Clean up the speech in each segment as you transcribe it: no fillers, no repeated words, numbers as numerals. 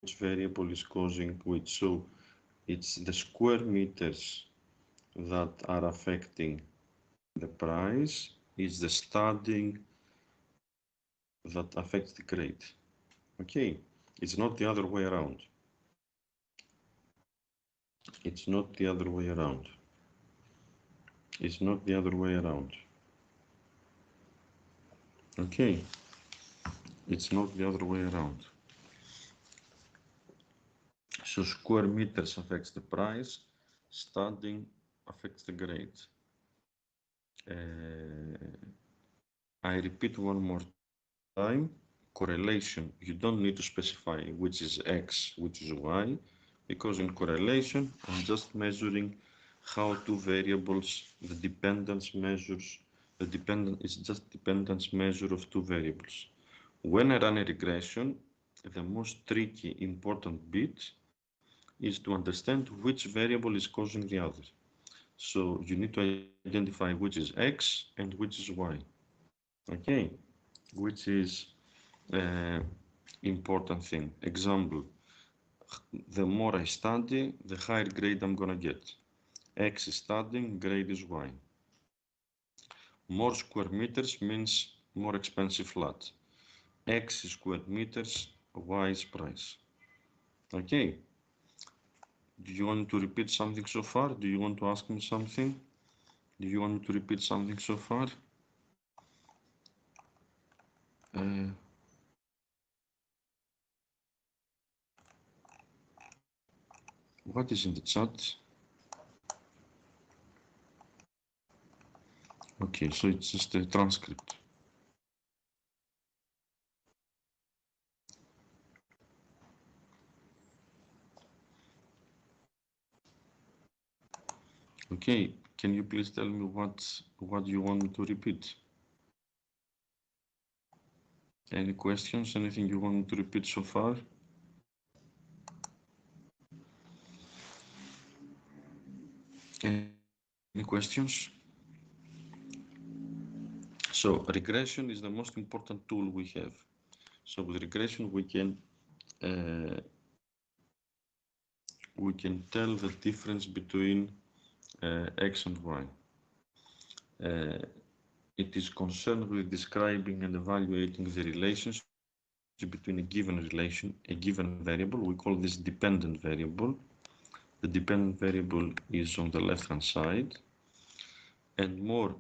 which variable is causing which. So it's the square meters that are affecting the price, is the studying that affects the grade. Okay, it's not the other way around. It's not the other way around. It's not the other way around. Okay, it's not the other way around. So square meters affects the price, studying affects the grade. I repeat one more time, correlation, you don't need to specify which is X, which is Y, because in correlation, I'm just measuring how two variables, the dependence measures, it's just dependence measure of two variables. When I run a regression, the most tricky, important bit is to understand which variable is causing the other. So you need to identify which is X and which is Y. Okay, which is important thing. Example, the more I study, the higher grade I'm gonna get. X is studying, grade is Y. More square meters means more expensive flat. X is square meters, Y is price. Okay. Do you want to repeat something so far? Do you want to ask me something? Do you want me to repeat something so far? What is in the chat? Okay, so it's just a transcript. Okay, can you please tell me what you want me to repeat? Any questions? Anything you want me to repeat so far? Any questions? So regression is the most important tool we have. So with regression we can tell the difference between X and Y. It is concerned with describing and evaluating the relationship between a given variable. We call this dependent variable. The dependent variable is on the left-hand side, and more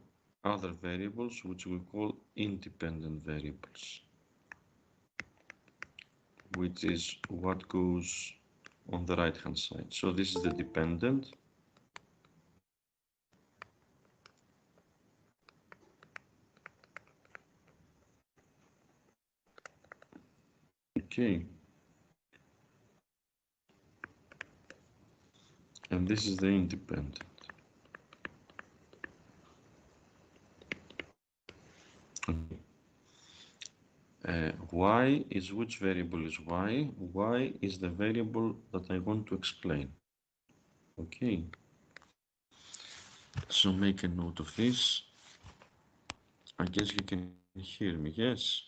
other variables, which we call independent variables, which is what goes on the right-hand side. So this is the dependent. Okay. And this is the independent. Y is which variable is Y? Y is the variable that I want to explain. Okay. So make a note of this. I guess you can hear me, yes?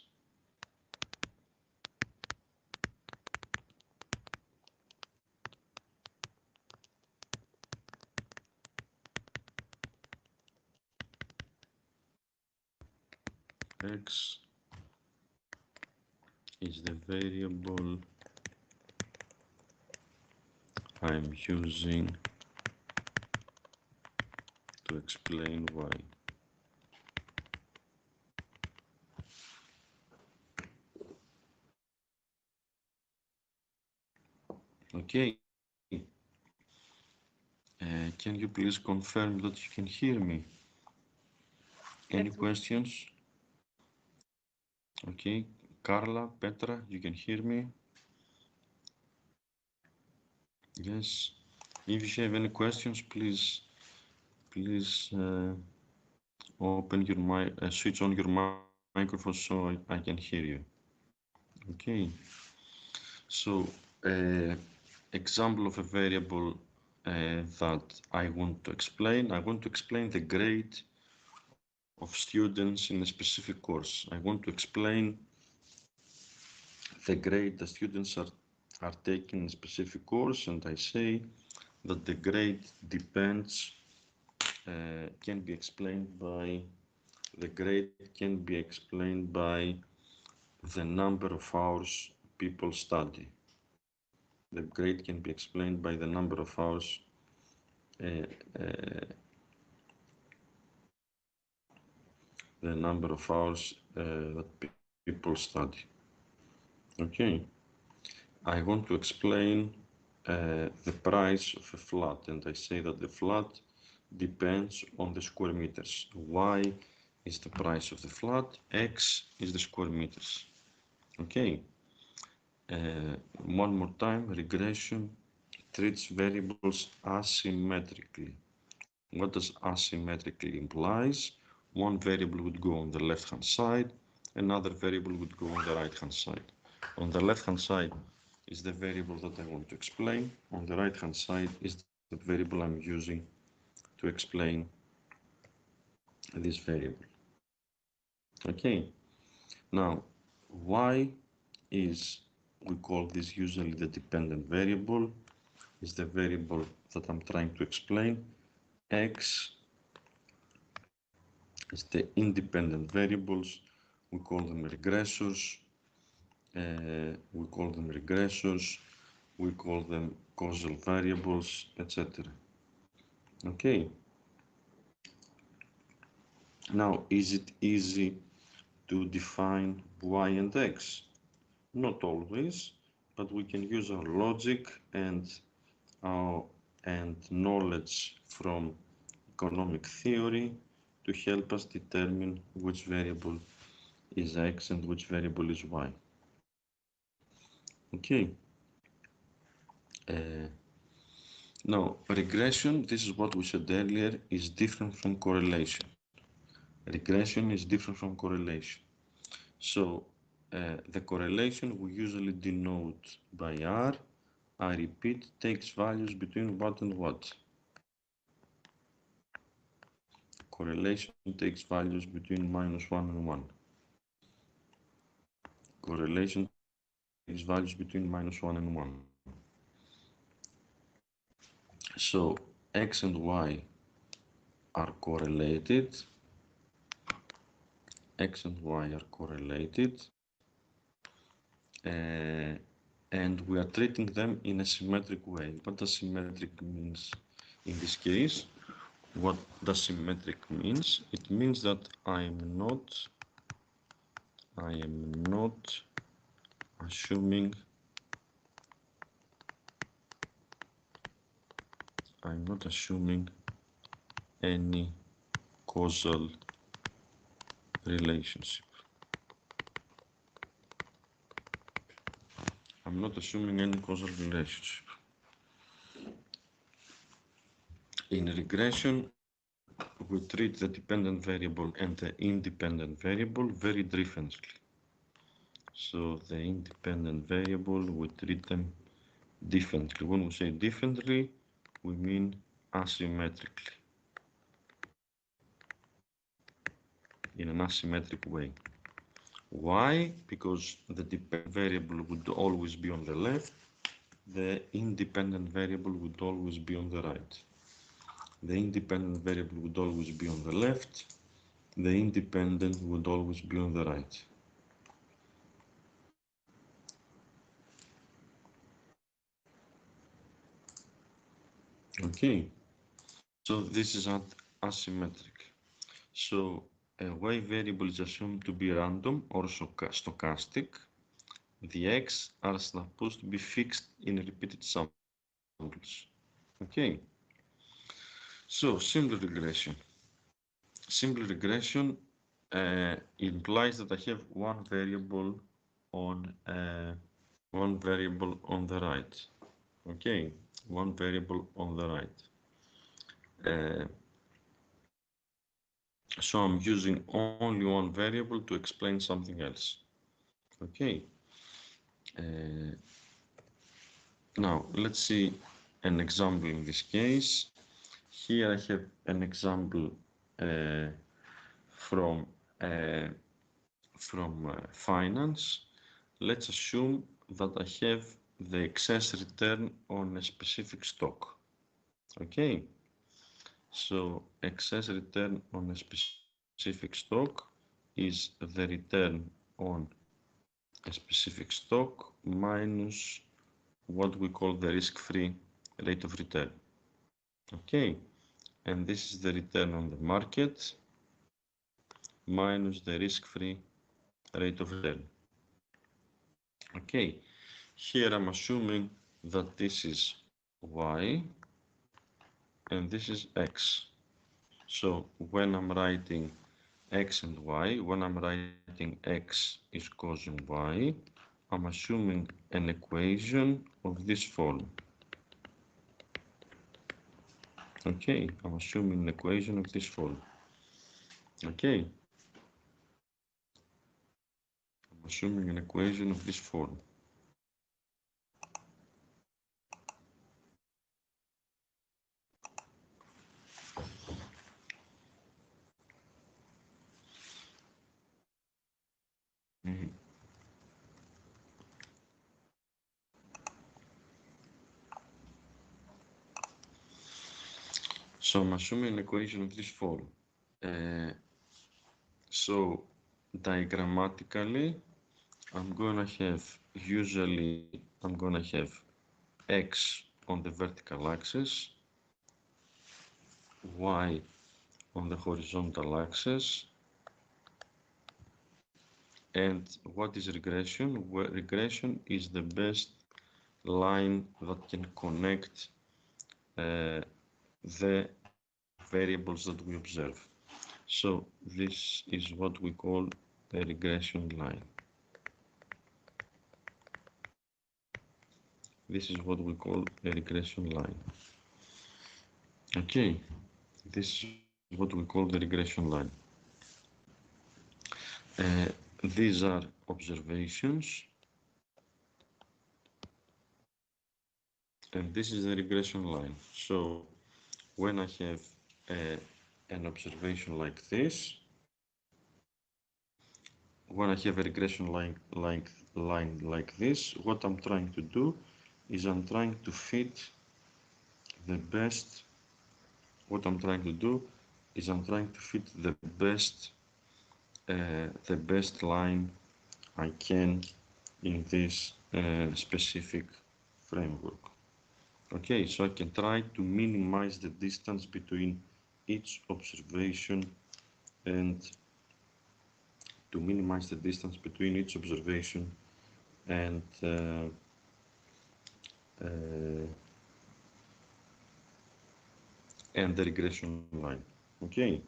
X is the variable I'm using to explain Y. Okay. Can you please confirm that you can hear me? Any questions? Okay. Carla, Petra, you can hear me? Yes. If you have any questions, please open your mic, switch on your microphone so I can hear you. Okay. So, example of a variable that I want to explain. I want to explain the grade of students in a specific course. I want to explain the grade the students are taking a specific course, and I say that the grade depends, can be explained by, the grade can be explained by the number of hours people study. The grade can be explained by the number of hours the number of hours that people study. Okay, I want to explain the price of a flat, and I say that the flat depends on the square meters. Y is the price of the flat, X is the square meters. Okay, one more time, regression treats variables asymmetrically. What does asymmetrically implies? One variable would go on the left-hand side, another variable would go on the right-hand side. On the left-hand side is the variable that I want to explain. On the right-hand side is the variable I'm using to explain this variable. Okay, now y is, we call this usually the dependent variable, is the variable that I'm trying to explain. X is the independent variables, we call them regressors, we call them causal variables, etc. Okay. Now, is it easy to define y and x? Not always, but we can use our logic and knowledge from economic theory to help us determine which variable is x and which variable is y. Okay. Now, regression, this is what we said earlier, is different from correlation. Regression is different from correlation. So, the correlation we usually denote by R. I repeat, takes values between what and what? Correlation takes values between -1 and 1. Correlation takes values between -1 and 1. So X and Y are correlated. X and Y are correlated. And we are treating them in a symmetric way. What does symmetric means in this case? What does symmetric means? It means that I am not assuming any causal relationship. I'm not assuming any causal relationship. In regression, we treat the dependent variable and the independent variable very differently. So the independent variable, we treat them differently. When we say differently, we mean asymmetrically, in an asymmetric way. Why? Because the dependent variable would always be on the left, the independent variable would always be on the right. The independent variable would always be on the left, the independent would always be on the right. Okay, so this is asymmetric. So a y variable is assumed to be random or stochastic. The x are supposed to be fixed in repeated samples. Okay, so simple regression. Simple regression implies that I have one variable on the right. Okay, one variable on the right. So I'm using only one variable to explain something else. Okay. Now let's see an example in this case. Here I have an example from finance. Let's assume that I have the excess return on a specific stock. Okay, so excess return on a specific stock is the return on a specific stock minus what we call the risk-free rate of return. Okay, and this is the return on the market minus the risk-free rate of return. Okay, here I'm assuming that this is y and this is x. So when I'm writing x and y, when I'm writing x is causing y, I'm assuming an equation of this form. Okay, I'm assuming an equation of this form. Okay, I'm assuming an equation of this form. So I'm assuming an equation of this form. So diagrammatically, I'm gonna have x on the vertical axis, y on the horizontal axis, and what is regression? Well, regression is the best line that can connect the variables that we observe. So this is what we call a regression line. This is what we call a regression line. Okay, this is what we call the regression line. These are observations, and this is the regression line. So when I have an observation like this, when I have a regression line like this, what I'm trying to do is I'm trying to fit the best. What I'm trying to do is I'm trying to fit the best line I can in this specific framework. Okay, so I can try to minimize the distance between each observation and the regression line. Okay,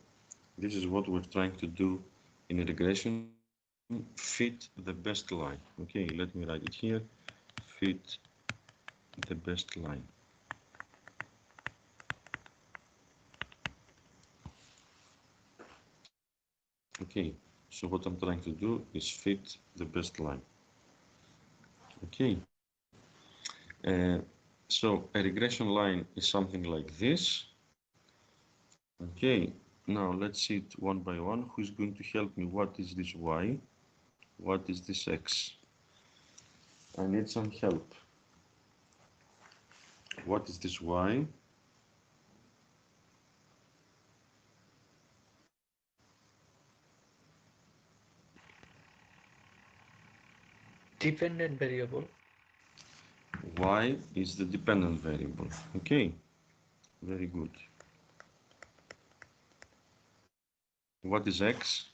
this is what we're trying to do in a regression, fit the best line. Okay, let me write it here, fit the best line. Okay, so what I'm trying to do is fit the best line. Okay, so a regression line is something like this. Okay, now let's see it one by one. Who's going to help me? What is this y? What is this x? I need some help. What is this y? Dependent variable. Y is the dependent variable. Okay, very good. What is x?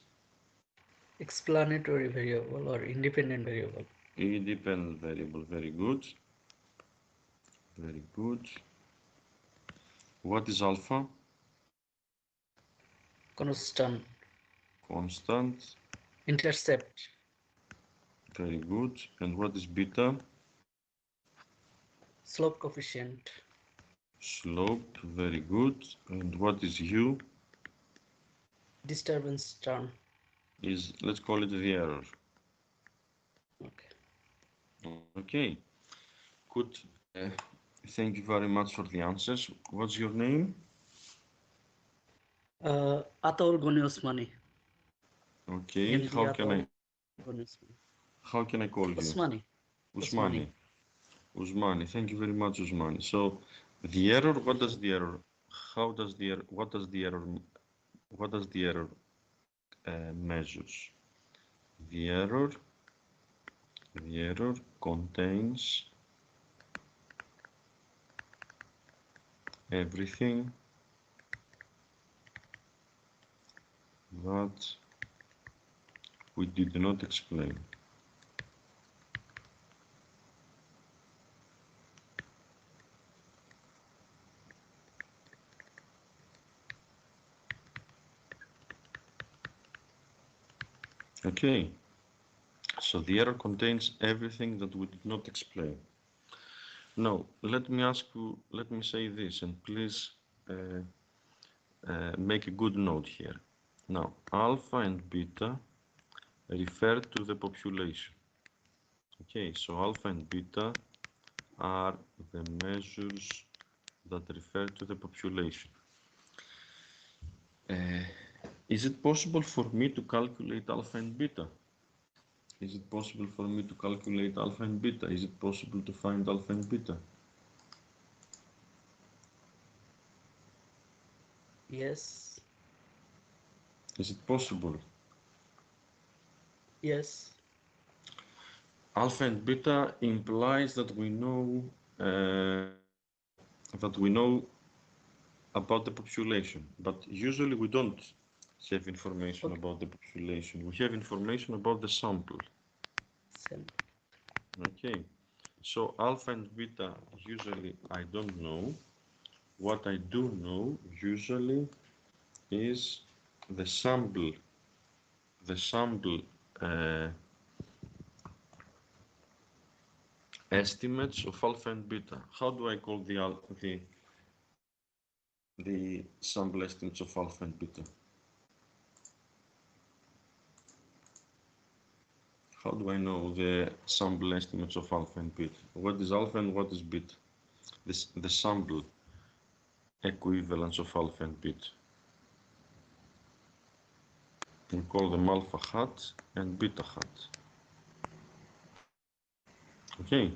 Explanatory variable or independent variable. Independent variable. Very good. Very good. What is alpha? Constant. Constant. Intercept. Very good. And what is beta? Slope coefficient. Slope. Very good. And what is u? Disturbance term. Let's call it the error. Okay. Okay. Good. Thank you very much for the answers. What's your name? Atol Goni Osmani. Okay. MD How can Atol I Goni Osmani. call you? Osmani. Usmani. Usmani, thank you very much, Usmani. So the error, what does the error, how does the error, what does the error measures? The error contains everything that we did not explain. Okay, so the error contains everything that we did not explain. Now, let me say this, and please make a good note here. Now, alpha and beta refer to the population. Okay, so alpha and beta are the measures that refer to the population. Is it possible for me to calculate alpha and beta? Is it possible for me to calculate alpha and beta? Is it possible to find alpha and beta? Yes. Is it possible? Yes. Alpha and beta implies that we know about the population, but usually we don't have information about the population. We have information about the sample. Okay, so alpha and beta usually I don't know. What I do know usually is the sample estimates of alpha and beta. How do I call the sample estimates of alpha and beta? How do I know the sample estimates of alpha and beta? What is alpha and what is beta? The sample equivalence of alpha and beta. We call them alpha hat and beta hat. Okay,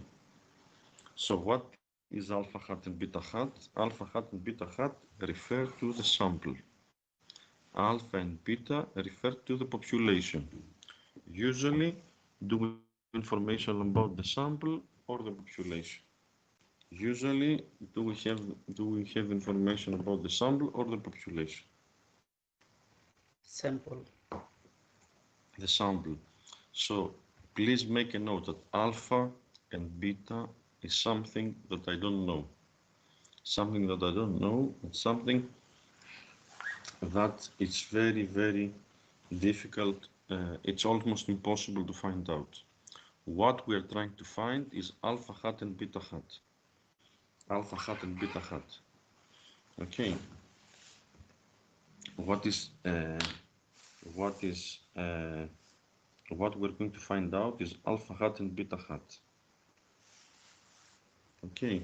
so what is alpha hat and beta hat? Alpha hat and beta hat refer to the sample. Alpha and beta refer to the population. Usually, do we have information about the sample or the population? Usually, do we have information about the sample or the population? Sample. The sample. So please make a note that alpha and beta is something that I don't know. Something that I don't know, it's something that it's very, very difficult. It's almost impossible to find out. What we are trying to find is alpha hat and beta hat. Alpha hat and beta hat. Okay. What we're going to find out is alpha hat and beta hat. Okay.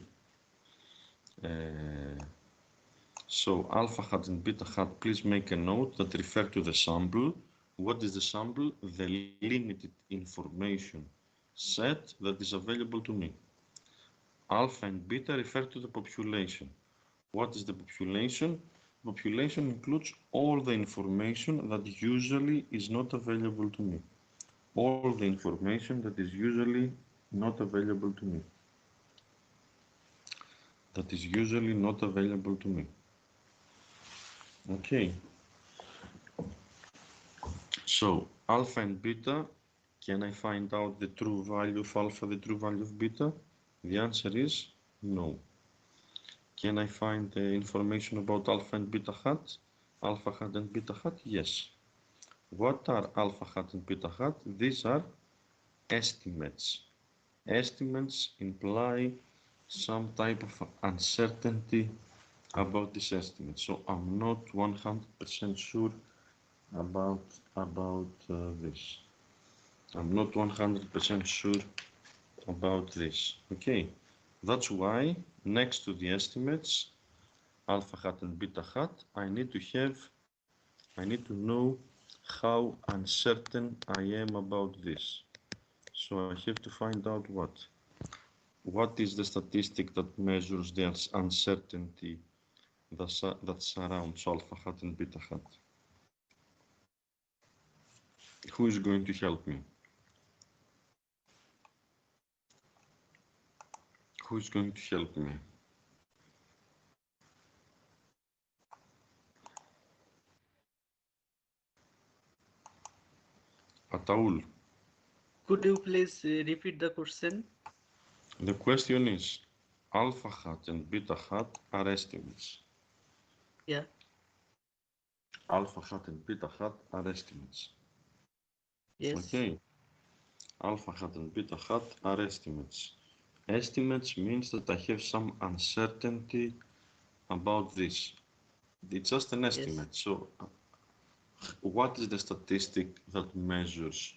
So alpha hat and beta hat, please make a note that refer to the sample. What is the sample? The limited information set that is available to me. Alpha and beta refer to the population. What is the population? Population includes all the information that usually is not available to me. All the information that is usually not available to me. That is usually not available to me. Okay. So alpha and beta, can I find out the true value of alpha, the true value of beta? The answer is no. Can I find the information about alpha and beta hat? Alpha hat and beta hat? Yes. What are alpha hat and beta hat? These are estimates. Estimates imply some type of uncertainty about this estimate. So I'm not 100% sure about this. I'm not 100% sure about this. Okay, that's why next to the estimates, alpha hat and beta hat, I need to know how uncertain I am about this. So I have to find out what? what is the statistic that measures the uncertainty that surrounds alpha hat and beta hat? Who is going to help me? Who is going to help me? Ataul. Could you please repeat the question? The question is, alpha hat and beta hat are estimates. Yeah. Alpha hat and beta hat are estimates. Yes. Okay. Alpha hat and beta hat are estimates. Estimates means that I have some uncertainty about this. It's just an estimate. Yes. So what is the statistic that measures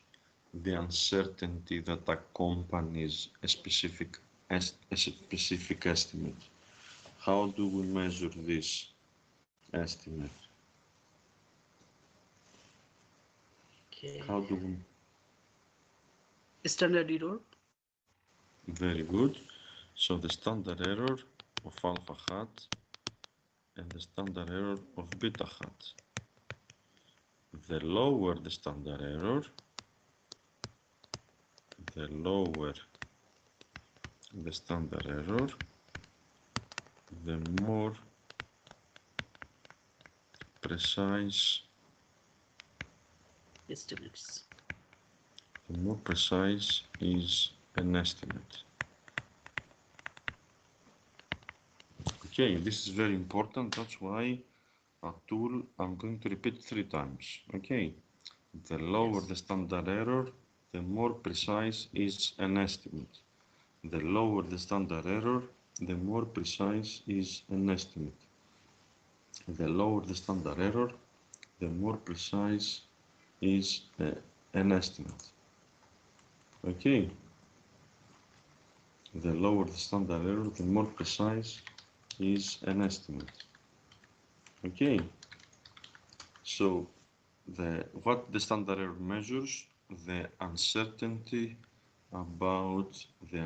the uncertainty that accompanies a specific estimate? How do we measure this estimate? Okay. How do we? Standard error. Very good. So the standard error of alpha hat and the standard error of beta hat. The lower the standard error, the lower the standard error, the more precise Estimates. the more precise is an estimate. Okay, this is very important. That's why a tool I'm going to repeat 3 times. Okay, the lower Yes. the standard error, the more precise is an estimate. The lower the standard error, the more precise is an estimate. The lower the standard error, the more precise is an estimate. Okay. The lower the standard error, the more precise is an estimate. Okay. So what the standard error measures, the uncertainty about the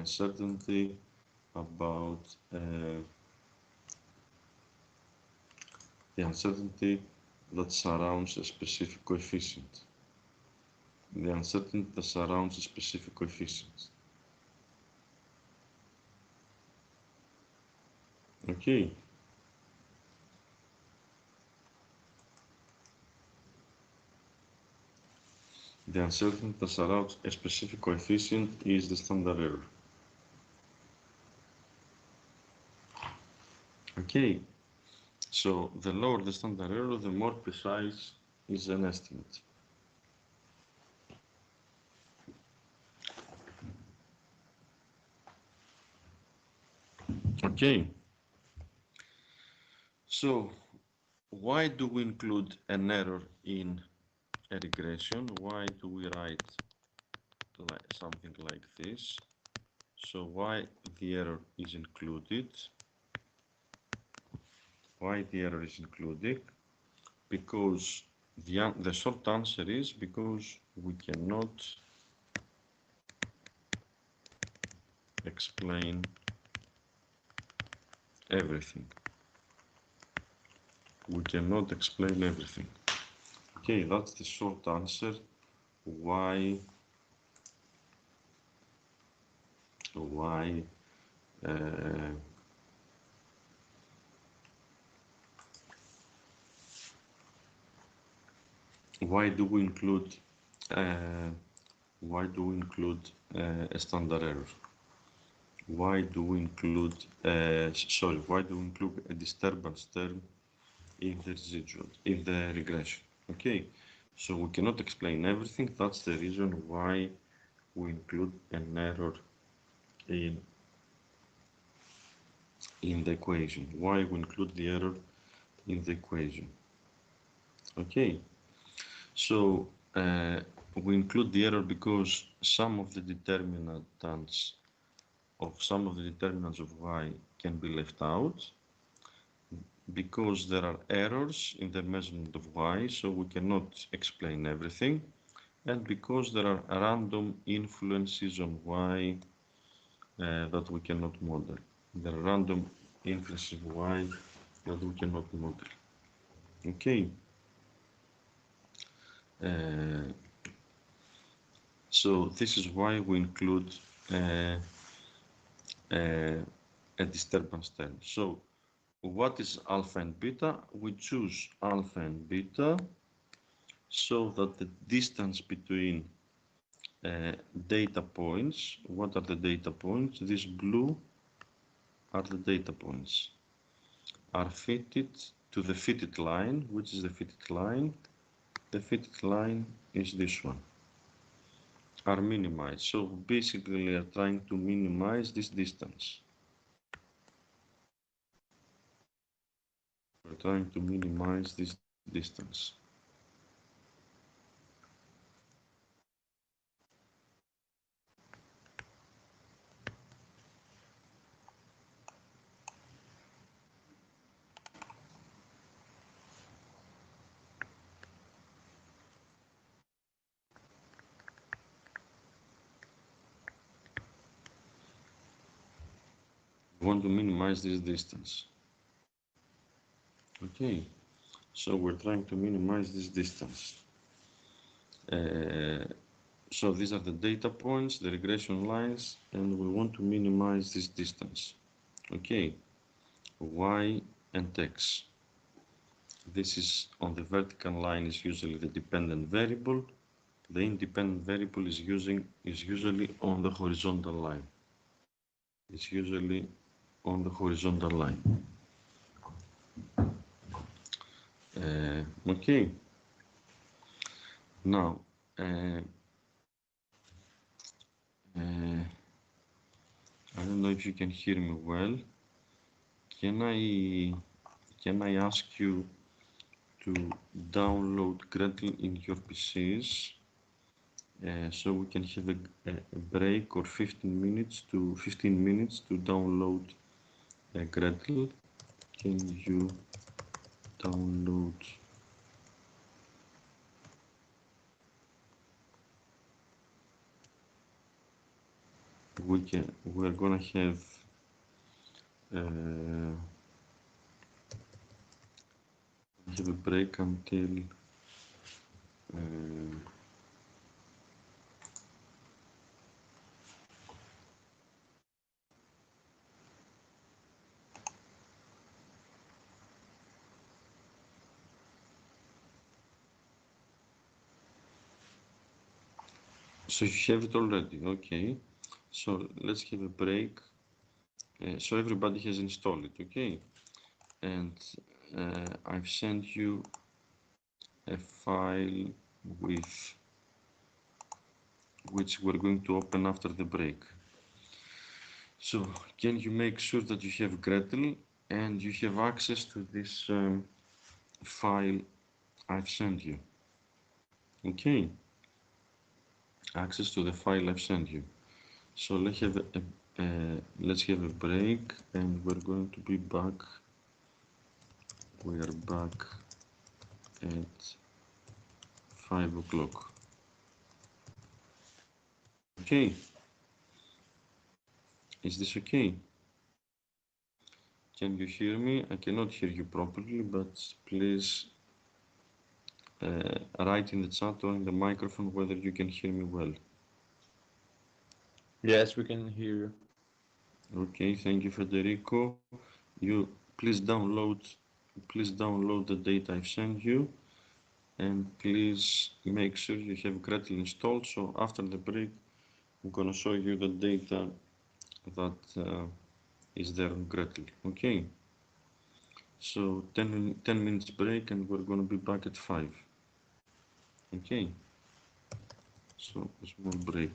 uncertainty that surrounds a specific coefficient. The uncertainty that surrounds a specific coefficient. Okay. The uncertainty that surrounds a specific coefficient is the standard error. Okay. So the lower the standard error, the more precise is an estimate. Okay. So why do we include an error in a regression? Why do we write something like this? So why the error is included? Why the error is included? Because the short answer is because we cannot explain everything. We cannot explain everything. Okay, that's the short answer. Why do we include a standard error? Why do we include why do we include a disturbance term in the residual, in the regression? Okay, so we cannot explain everything. That's the reason why we include an error in the equation. Why we include the error in the equation? Okay, so we include the error because some of the determinants of y can be left out, because there are errors in the measurement of y, so we cannot explain everything, and because there are random influences on y that we cannot model. There are random inferences y that we cannot model. Okay. So this is why we include a disturbance term. So what is alpha and beta? We choose alpha and beta so that the distance between data points, what are the data points? This blue are the data points, are fitted to the fitted line. Which is the fitted line? The fitted line is this one, are minimized. So basically we are trying to minimize this distance. We're trying to minimize this distance. We want to minimize this distance. Okay, so we're trying to minimize this distance. So these are the data points, the regression lines, and we want to minimize this distance. Okay, y and x. This is on the vertical line is usually the dependent variable. The independent variable is usually on the horizontal line. It's usually on the horizontal line. Okay. Now, I don't know if you can hear me well. Can I ask you to download Gretel in your PCs so we can have a break or 15 minutes to download Gretel? Can you download? We're gonna have a break until so you have it already. Okay, so let's have a break. So everybody has installed it. Okay, and I've sent you a file with which we're going to open after the break. So can you make sure that you have Gretel and you have access to this file I've sent you? Okay, access to the file I've sent you. So let's have a break, and we're going to be back. We are back at 5 o'clock. Okay, is this okay? Can you hear me? I cannot hear you properly, but please write in the chat or in the microphone whether you can hear me well. Yes, we can hear you. Okay, thank you, Federico. You please download the data I've sent you, and please make sure you have Gretel installed. So after the break, I'm gonna show you the data that is there on Gretel. Okay. So 10 minutes break, and we're gonna be back at 5. Okay. So a small break.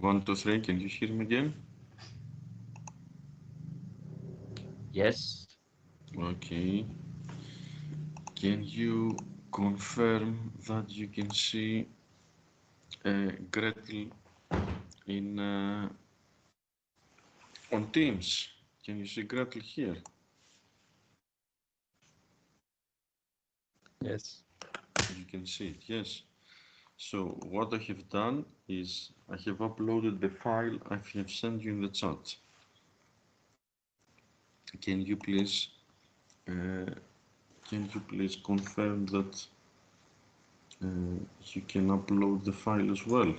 1, 2, 3, can you hear me again? Yes. Okay. Can you confirm that you can see Gretel in on Teams? Can you see Gretel here? Yes. You can see it, yes. So what I have done is I have uploaded the file I have sent you in the chat. Can you please confirm that you can upload the file as well?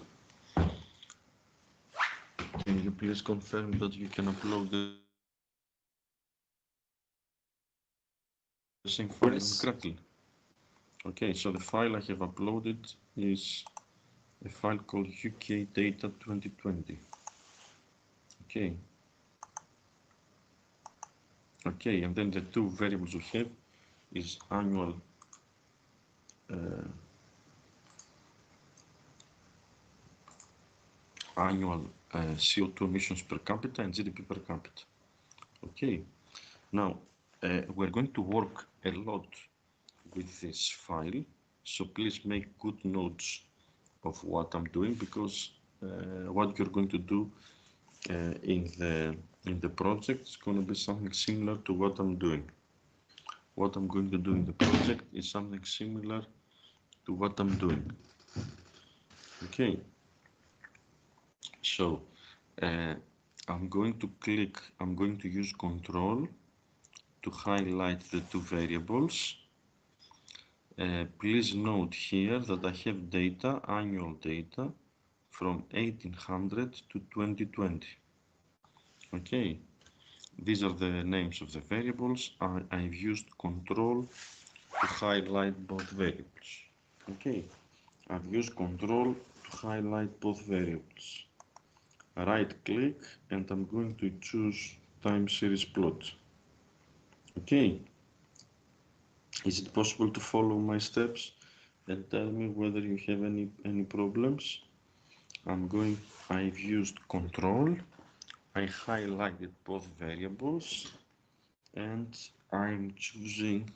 Can you please confirm that you can upload the same file on Yes. Gretel? Okay, so the file I have uploaded is a file called UK Data 2020. Okay. Okay, and then the two variables we have is annual CO2 emissions per capita and GDP per capita. Okay, now we're going to work a lot with this file, so please make good notes of what I'm doing, because what you're going to do in the project is going to be something similar to what I'm doing. What I'm going to do in the project is something similar to what I'm doing. Okay, so I'm going to use Control to highlight the two variables. Please note here that I have data, annual data, from 1800 to 2020. Okay, these are the names of the variables. I've used Control to highlight both variables. Okay, I've used Control to highlight both variables. Right click and I'm going to choose time series plot. Okay, is it possible to follow my steps and tell me whether you have any problems? I've used Control, I highlighted both variables, and I'm choosing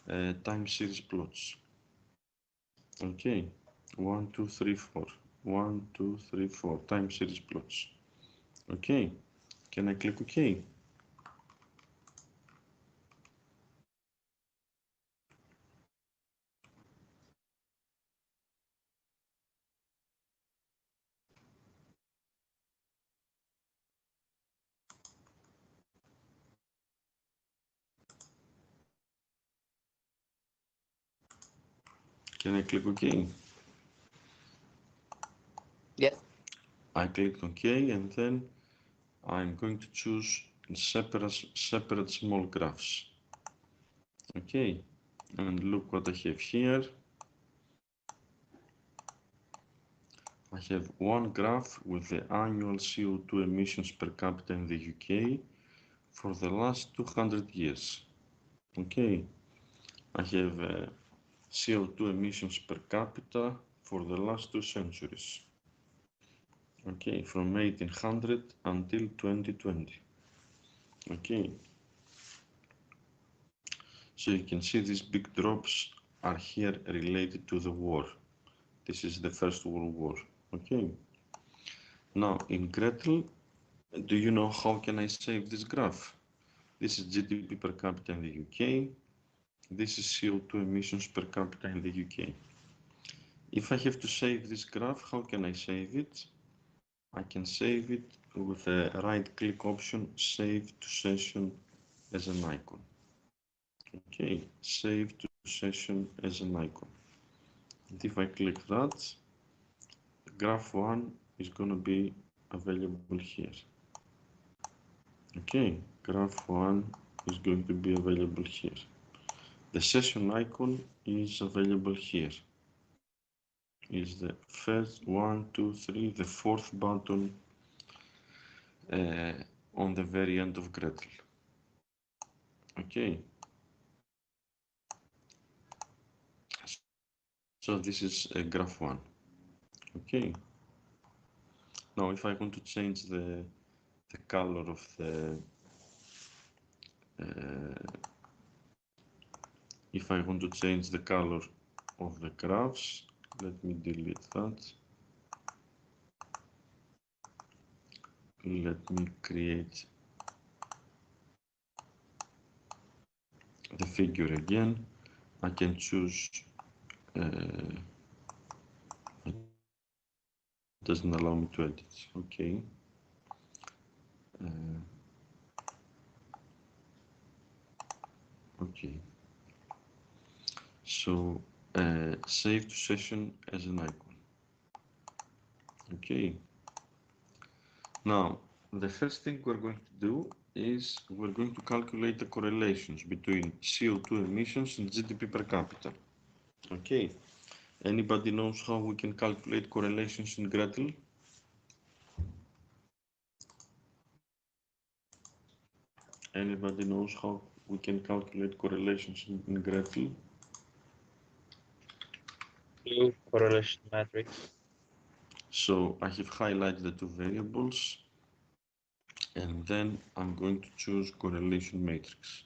time series plots. Okay, 1, 2, 3, 4. 1, 2, 3, 4 time series plots. Okay, can I click OK? Can I click OK? Yes. I clicked OK, and then I'm going to choose separate small graphs. Okay, and look what I have here. I have one graph with the annual CO2 emissions per capita in the UK for the last 200 years. Okay, I have CO2 emissions per capita for the last 2 centuries. Okay, from 1800 until 2020. Okay, so you can see these big drops are here related to the war. This is the First World War. Okay, now in Gretel, do you know how can I save this graph? This is GDP per capita in the UK. This is CO2 emissions per capita in the UK. If I have to save this graph, how can I save it? I can save it with the right-click option, Save to Session as an icon. Okay, Save to Session as an icon. And if I click that, graph 1 is going to be available here. Okay, graph 1 is going to be available here. The session icon is available here. Is the first 1, 2, 3, the fourth button on the very end of Gretel. Okay. So this is graph 1. Okay. Now, if I want to change the color of the if I want to change the color of the graphs, let me delete that. Let me create the figure again. I can choose it doesn't allow me to edit. Okay. Okay. So save to session as an icon. Okay. Now, the first thing we're going to do is we're going to calculate the correlations between CO2 emissions and GDP per capita. Okay. Anybody knows how we can calculate correlations in Gretel? Anybody knows how we can calculate correlations in Gretel? Correlation matrix. So I have highlighted the two variables, and then I'm going to choose correlation matrix.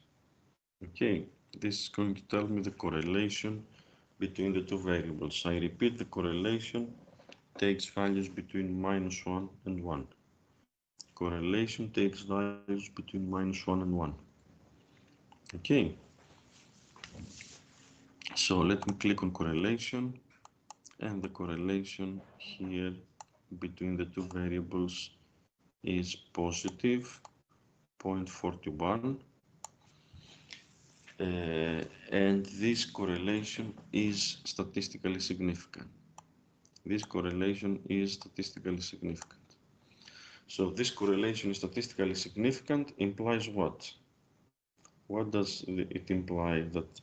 Okay, this is going to tell me the correlation between the two variables. I repeat, the correlation takes values between -1 and 1. Correlation takes values between -1 and 1. Okay, so let me click on correlation, and the correlation here between the two variables is positive 0.41, and this correlation is statistically significant. This correlation is statistically significant. So this correlation is statistically significant implies what? What does it imply? That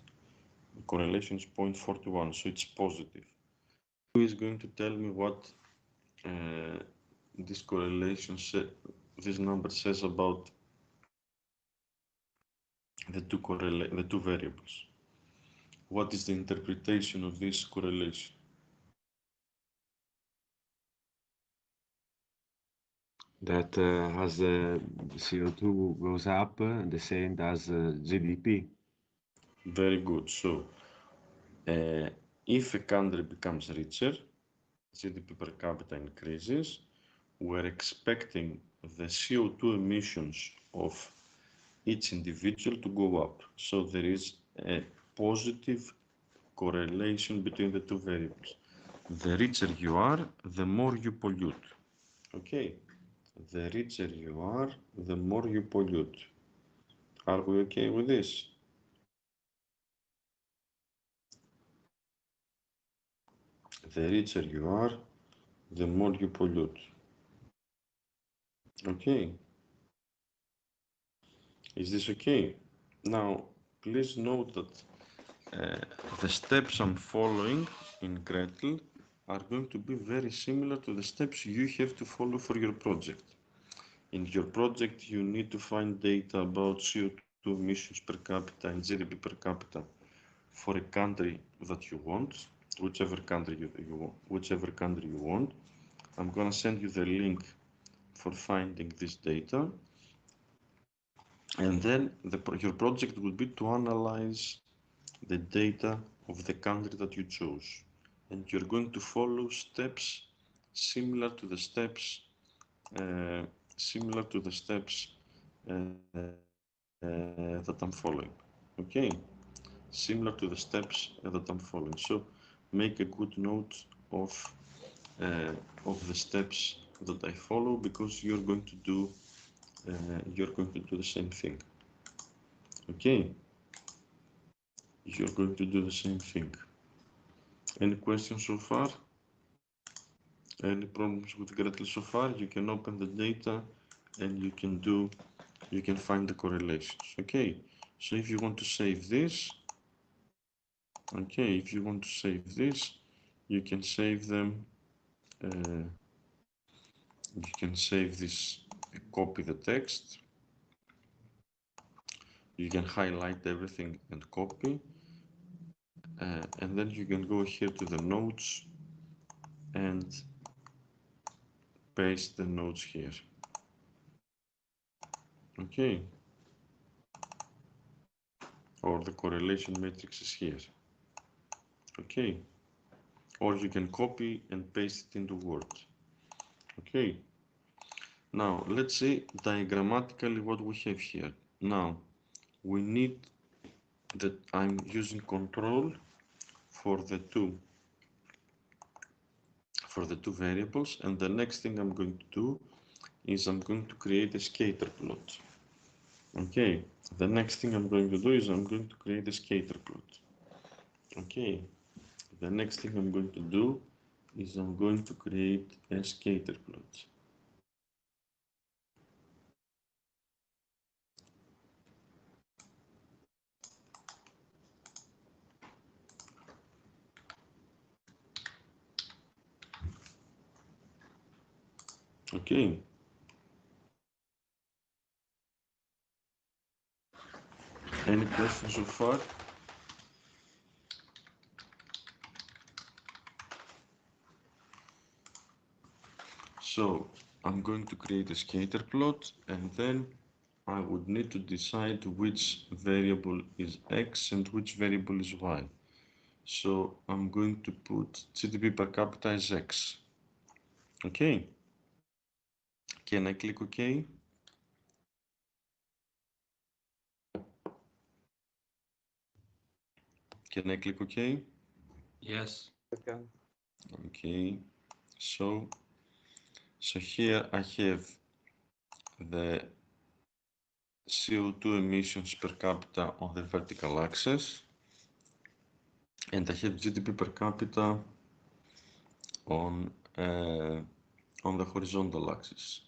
the correlation is 0.41, so it's positive. Who is going to tell me what this correlation, this number says about the two variables? What is the interpretation of this correlation? That as CO2 goes up, the same as GDP. Very good. So if a country becomes richer, GDP per capita increases, we're expecting the CO2 emissions of each individual to go up. So there is a positive correlation between the two variables. The richer you are, the more you pollute. Okay, the richer you are, the more you pollute. Are we okay with this? The richer you are, the more you pollute. Okay. Is this okay? Now, please note that the steps I'm following in Gretel are going to be very similar to the steps you have to follow for your project. In your project, you need to find data about CO2 emissions per capita and GDP per capita for a country that you want, whichever country you want. I'm gonna send you the link for finding this data, and then your project will be to analyze the data of the country that you chose, and you're going to follow steps similar to the steps that I'm following. Okay, similar to the steps that I'm following. So make a good note of the steps that I follow, because you're going to do the same thing. Okay, you're going to do the same thing. Any questions so far? Any problems with Gretel so far? You can open the data and you can find the correlations. Okay, so if you want to save this, you can save them. You can save this, copy the text. You can highlight everything and copy, and then you can go here to the notes and paste the nodes here. Okay. Or the correlation matrix is here. Okay. Or you can copy and paste it into Word. Okay. Now let's see diagrammatically what we have here. Now we need that I'm using control for the two variables, and the next thing I'm going to do is I'm going to create a scatter plot. Okay, the next thing I'm going to do is I'm going to create a scatter plot. Okay, the next thing I'm going to do is I'm going to create a scatter plot. Okay. Any questions so far? So I'm going to create a scatter plot, and then I would need to decide which variable is X and which variable is Y. So I'm going to put GDP per capita as X. Okay. Can I click OK? Can I click OK? Yes. Okay. Okay. So here I have the CO2 emissions per capita on the vertical axis, and I have GDP per capita on the horizontal axis.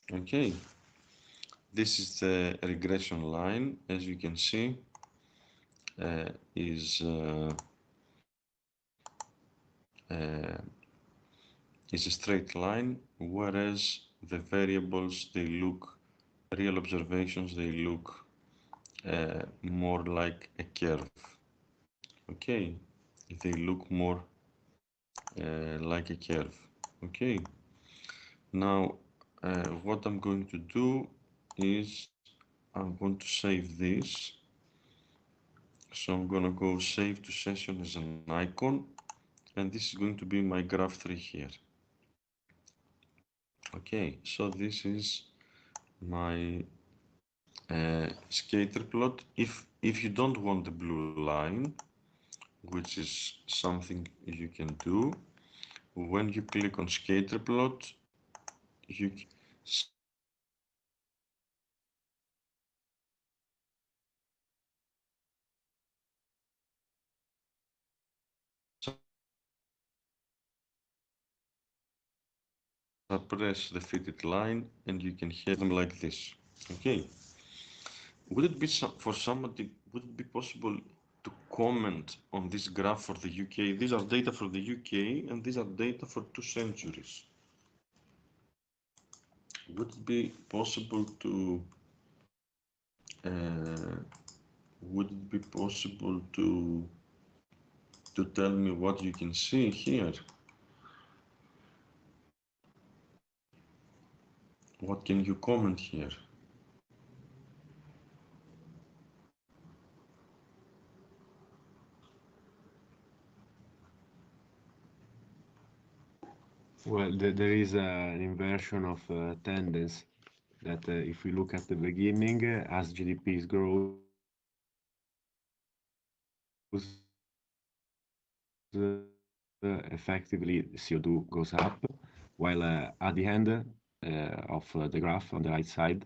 Okay, this is the regression line, as you can see, is a straight line, whereas the variables, they look, real observations, they look more like a curve. Okay, they look more like a curve. Okay, now what I'm going to do is I'm going to save this. So I'm going to go save to session as an icon, and this is going to be my graph 3 here. Okay, so this is my scatter plot. If you don't want the blue line, which is something you can do, when you click on scatter plot, you suppress the fitted line, and you can have them like this. Okay. Would it be for somebody, would it be possible to comment on this graph for the UK? These are data for the UK, and these are data for 2 centuries. Would it be possible to tell me what you can see here? What can you comment here? Well, there is an inversion of tendency that if we look at the beginning, as GDP grows, effectively CO2 goes up, while at the end of the graph on the right side,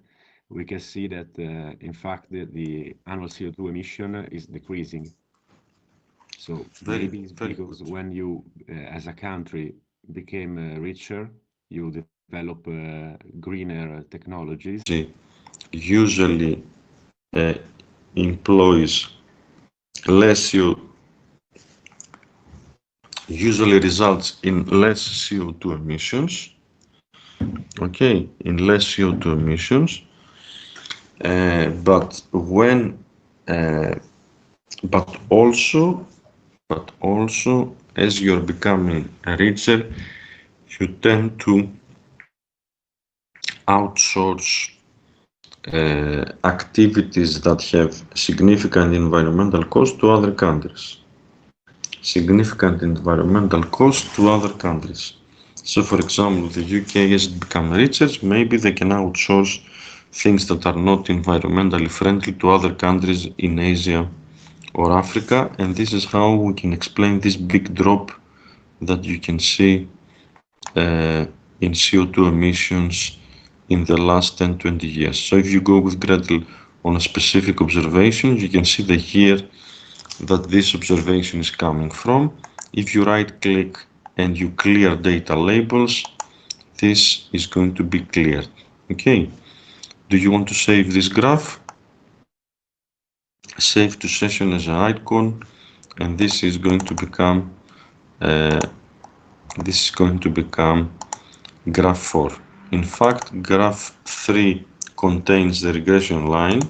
we can see that in fact the annual CO2 emission is decreasing. So maybe it's because when you, as a country, became richer, you develop greener technologies. Usually employs less usually results in less CO2 emissions. Okay, in less CO2 emissions, but also as you're becoming richer, you tend to outsource activities that have significant environmental cost to other countries. Significant environmental cost to other countries. So, for example, the UK has become richer, maybe they can outsource things that are not environmentally friendly to other countries in Asia or Africa, and this is how we can explain this big drop that you can see in CO2 emissions in the last 10-20 years. So if you go with Gretel on a specific observation, you can see the year that this observation is coming from. If you right-click and you clear data labels, this is going to be cleared. Okay. Do you want to save this graph? Save to session as an icon, and this is going to become graph 4. In fact, graph 3 contains the regression line,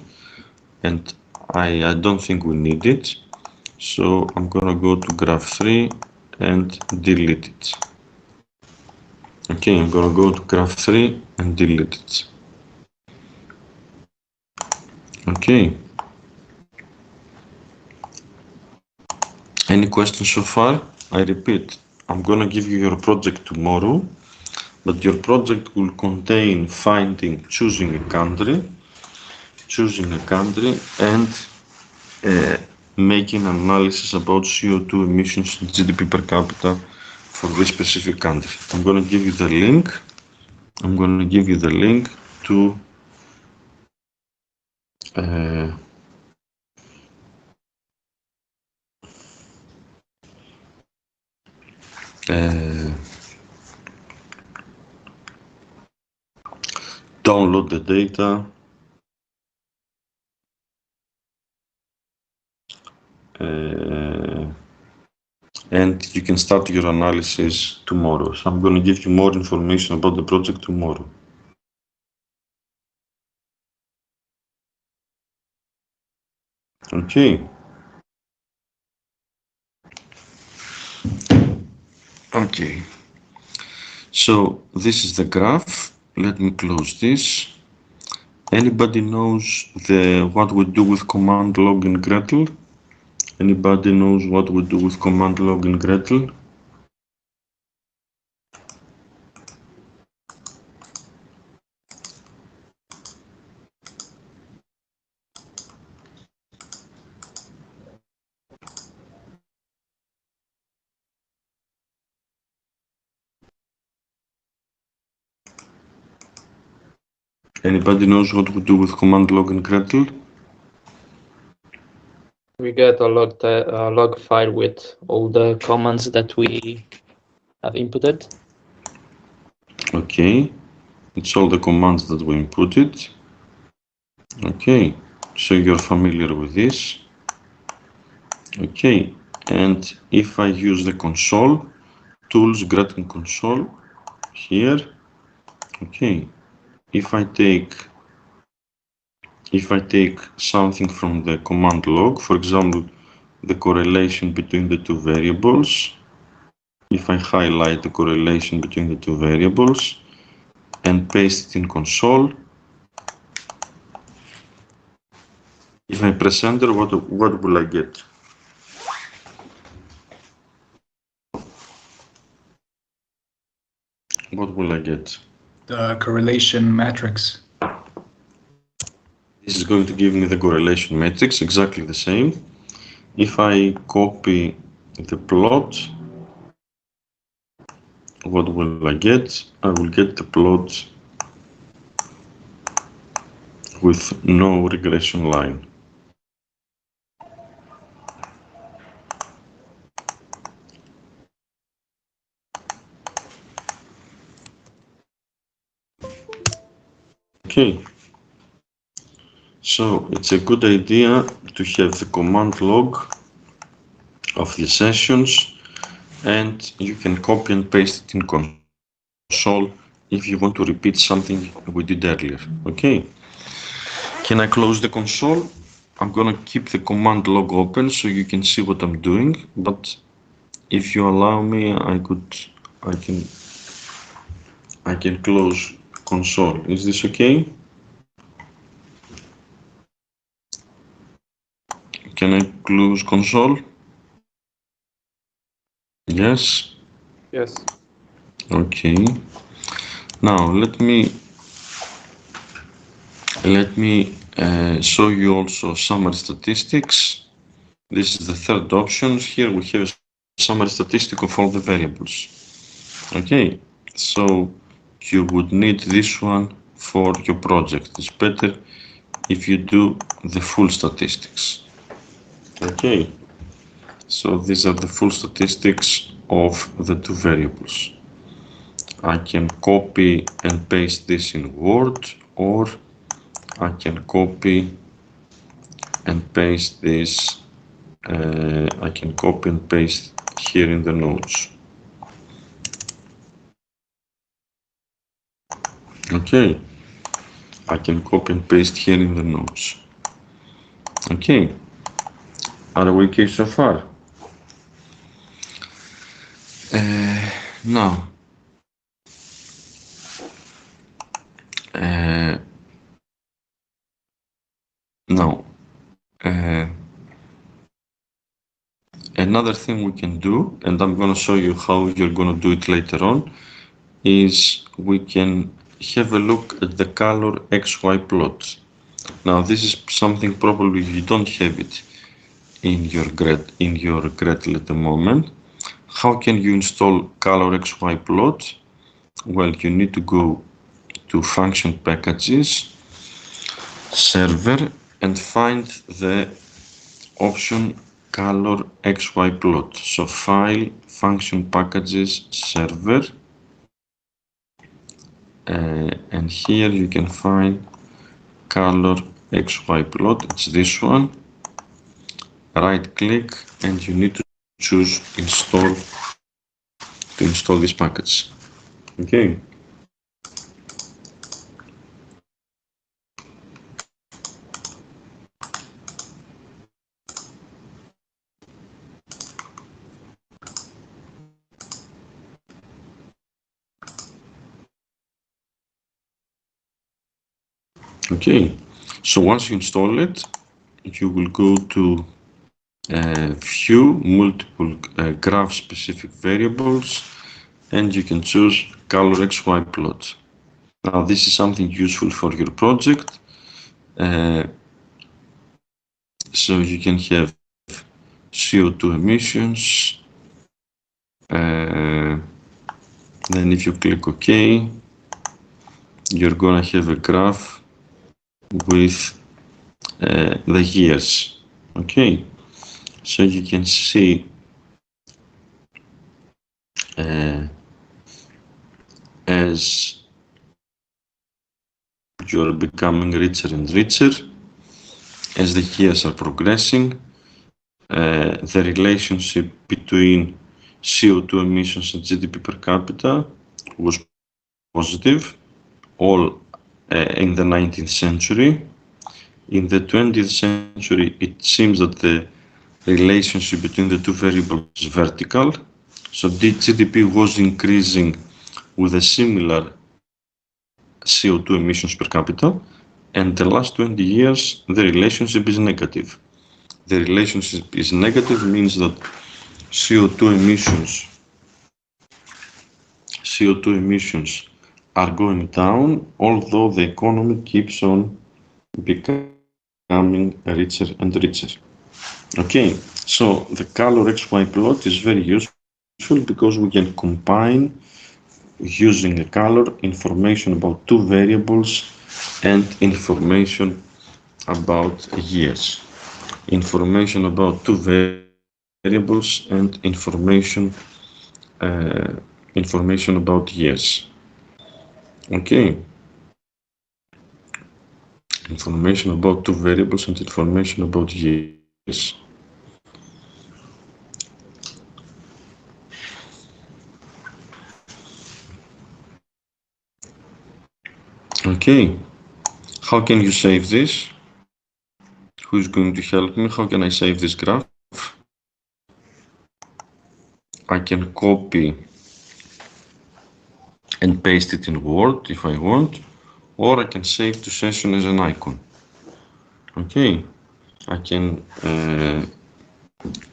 and I don't think we need it. So I'm gonna go to graph 3 and delete it. Okay, I'm gonna go to graph 3 and delete it. Okay. Any questions so far? I repeat, I'm gonna give you your project tomorrow, but your project will contain choosing a country, and making analysis about CO2 emissions and GDP per capita for this specific country. I'm going to give you the link. I'm going to give you the link to download the data. And you can start your analysis tomorrow. So I'm going to give you more information about the project tomorrow. Okay. Okay. So this is the graph. Let me close this. Anybody knows what we do with command log in Gretel? Anybody knows what we do with command log in Gretel? Anybody knows what we do with command log in Gretel? We get a log file with all the commands that we have inputted. Okay, it's all the commands that we inputted. Okay, so you're familiar with this. Okay, and if I use the console, tools, Gretel console, here, okay, if I take something from the command log, for example, the correlation between the two variables, if I highlight the correlation between the two variables and paste it in console, if I press enter, what will I get? What will I get? The correlation matrix. This is going to give me the correlation matrix, exactly the same. If I copy the plot, what will I get? I will get the plot with no regression line. Okay. So it's a good idea to have the command log of the sessions, and you can copy and paste it in console if you want to repeat something we did earlier. Okay. Can I close the console? I'm gonna keep the command log open so you can see what I'm doing, but if you allow me, I can I can close console. Is this okay? Can I close console? Yes? Yes. Okay. Now let me show you also summary statistics. This is the third option. Here we have a summary statistic of all the variables. Okay, so you would need this one for your project. It's better if you do the full statistics. Okay, so these are the full statistics of the two variables. I can copy and paste this in Word, or I can copy and paste this. I can copy and paste here in the notes. Okay, I can copy and paste here in the notes. Okay, are we okay so far? Now, another thing we can do, and I'm going to show you how you're going to do it later on, is we can have a look at the color XY plot. Now, this is something probably you don't have it in your Gretel at the moment. How can you install color XY plot? Well, you need to go to function packages, server, and find the option color XY plot. So file, function packages, server, and here you can find color XY plot. It's this one. Right click and you need to choose install to install this package. Okay. Okay, so once you install it, you will go to view multiple graph specific variables, and you can choose color XY plot. Now this is something useful for your project. So you can have CO2 emissions. Then if you click OK, you're gonna have a graph with the years. Okay, so you can see as you're becoming richer and richer, as the years are progressing, the relationship between CO2 emissions and GDP per capita was positive, all in the 19th century. In the 20th century, it seems that the relationship between the two variables is vertical. So GDP was increasing with a similar CO2 emissions per capita, and the last 20 years, the relationship is negative. The relationship is negative means that CO2 emissions are going down, although the economy keeps on becoming richer and richer. Okay, so the color XY plot is very useful because we can combine, using a color, information about two variables and information about years. Information about two variables and information about years. Okay. Information about two variables and information about years. Okay. How can you save this? Who's going to help me? How can I save this graph? I can copy and paste it in Word if I want, or I can save to session as an icon. Okay, I can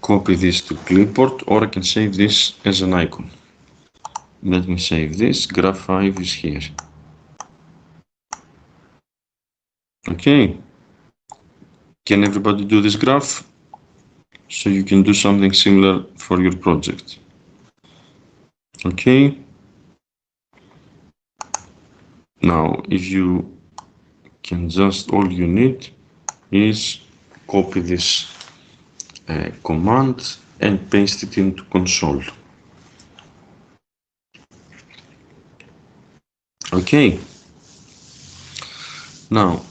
copy this to clipboard, or I can save this as an icon. Let me save this. Graph 5 is here. Okay, can everybody do this graph? So you can do something similar for your project. Okay. Now, if you can just, all you need is copy this command and paste it into console. Okay. Now,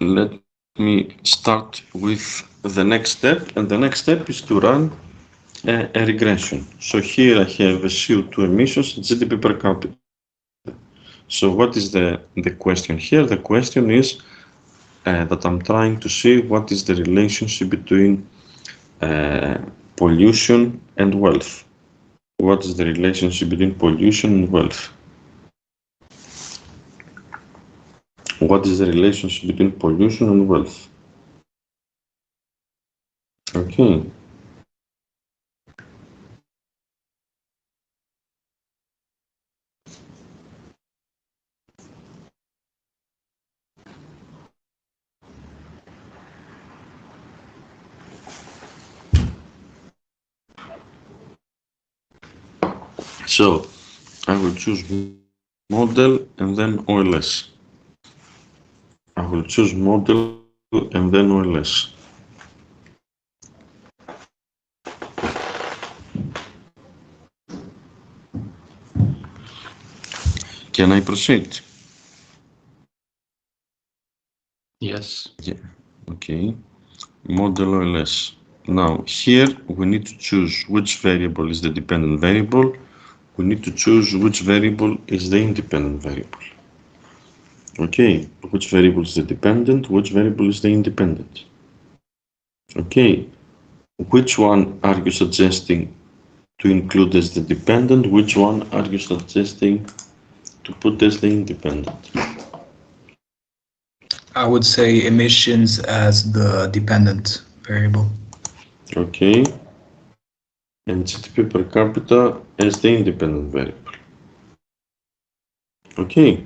let me start with the next step, and the next step is to run a regression. So here I have a CO2 emissions and GDP per capita. So what is the question here? The question is that I'm trying to see what is the relationship between pollution and wealth. What is the relationship between pollution and wealth? What is the relationship between pollution and wealth? Okay. So I will choose model and then OLS. I will choose model and then OLS. Can I proceed? Yes. Yeah. Okay. Model OLS. Now here we need to choose which variable is the dependent variable. We need to choose which variable is the independent variable. Okay, which variable is the dependent, which variable is the independent. Okay, which one are you suggesting to include as the dependent? Which one are you suggesting to put as the independent? I would say emissions as the dependent variable. Okay, and GDP per capita as the independent variable. Okay.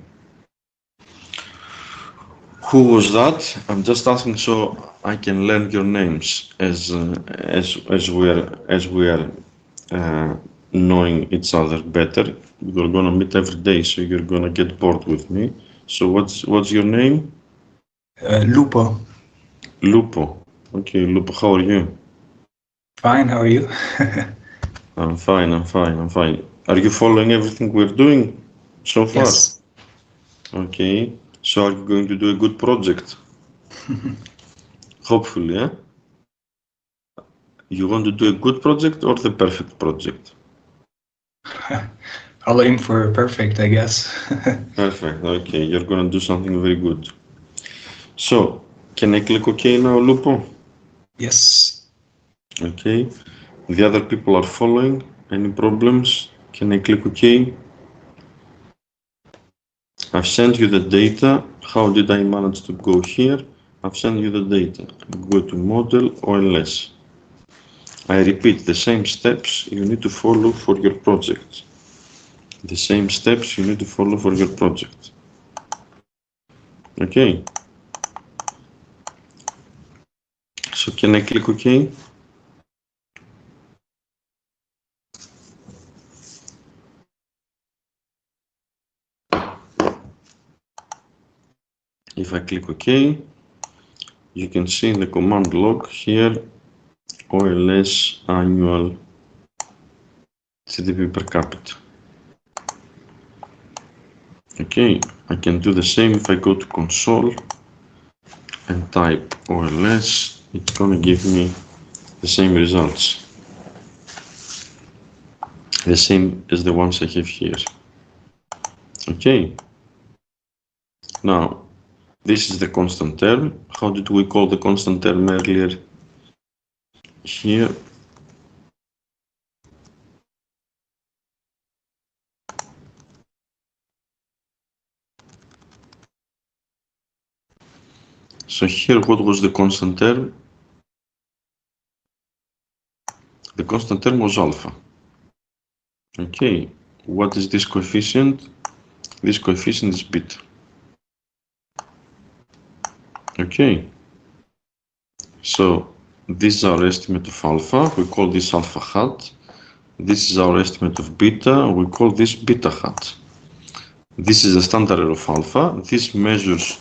Who was that? I'm just asking so I can learn your names as we are knowing each other better. We're gonna meet every day, so you're gonna get bored with me. So what's your name? Lupo. Lupo. Okay, Lupo. How are you? Fine, how are you? I'm fine. I'm fine. I'm fine. Are you following everything we're doing so far? Yes. Okay. So are you going to do a good project? Hopefully, yeah? You want to do a good project or the perfect project? I'll aim for perfect, I guess. Perfect. Okay, you're gonna do something very good. So, can I click OK now, Lupo? Yes. Okay. The other people are following. Any problems? Can I click OK? I've sent you the data. How did I manage to go here? I've sent you the data. Go to model OLS. I repeat, the same steps you need to follow for your project. The same steps you need to follow for your project. Okay. So can I click OK? If I click OK, you can see in the command log here, OLS annual GDP per capita. Okay, I can do the same if I go to console and type OLS, it's gonna give me the same results. The same as the ones I have here. Okay. Now, this is the constant term. How did we call the constant term earlier? Here. So here, what was the constant term? The constant term was alpha. Okay, what is this coefficient? This coefficient is beta. Okay, so this is our estimate of alpha. We call this alpha hat. This is our estimate of beta. We call this beta hat. This is the standard error of alpha. This measures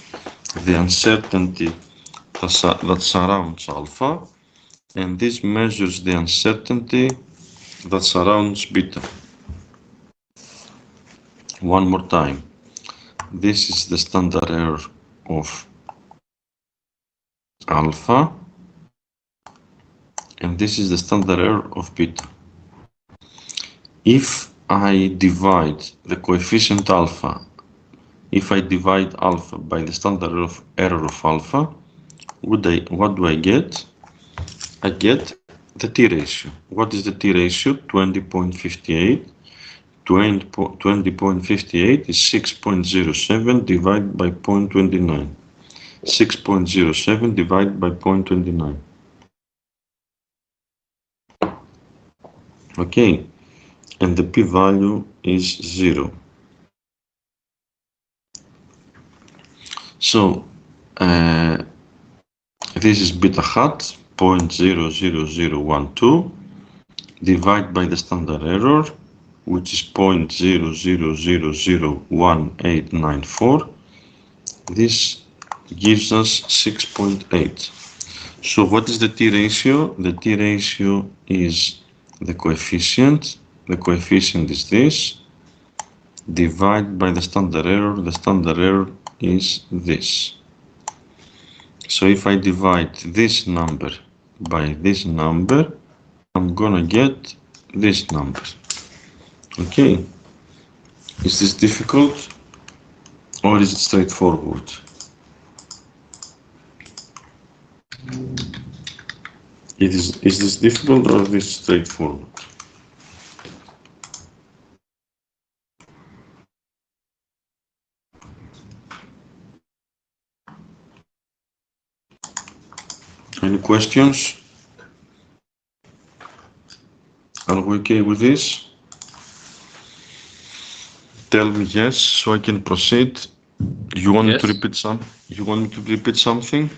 the uncertainty that surrounds alpha, and this measures the uncertainty that surrounds beta. One more time. This is the standard error of alpha, and this is the standard error of beta. If I divide the coefficient alpha, if I divide alpha by the standard error of alpha, what do I get? I get the t-ratio. What is the t-ratio? 20.58. 20.58 is 6.07 divided by 0.29. 6.07 divided by 0.29. Okay, and the p-value is 0. So this is beta hat 0.00012 divided by the standard error, which is 0.00001894. This gives us 6.8. So what is the t-ratio? The t-ratio is the coefficient. The coefficient is this, divided by the standard error. The standard error is this. So if I divide this number by this number, I'm gonna get this number. Okay, is this difficult or is it straightforward? Is this difficult or is this straightforward? Any questions? Are we okay with this? Tell me yes, so I can proceed. You want me to repeat something?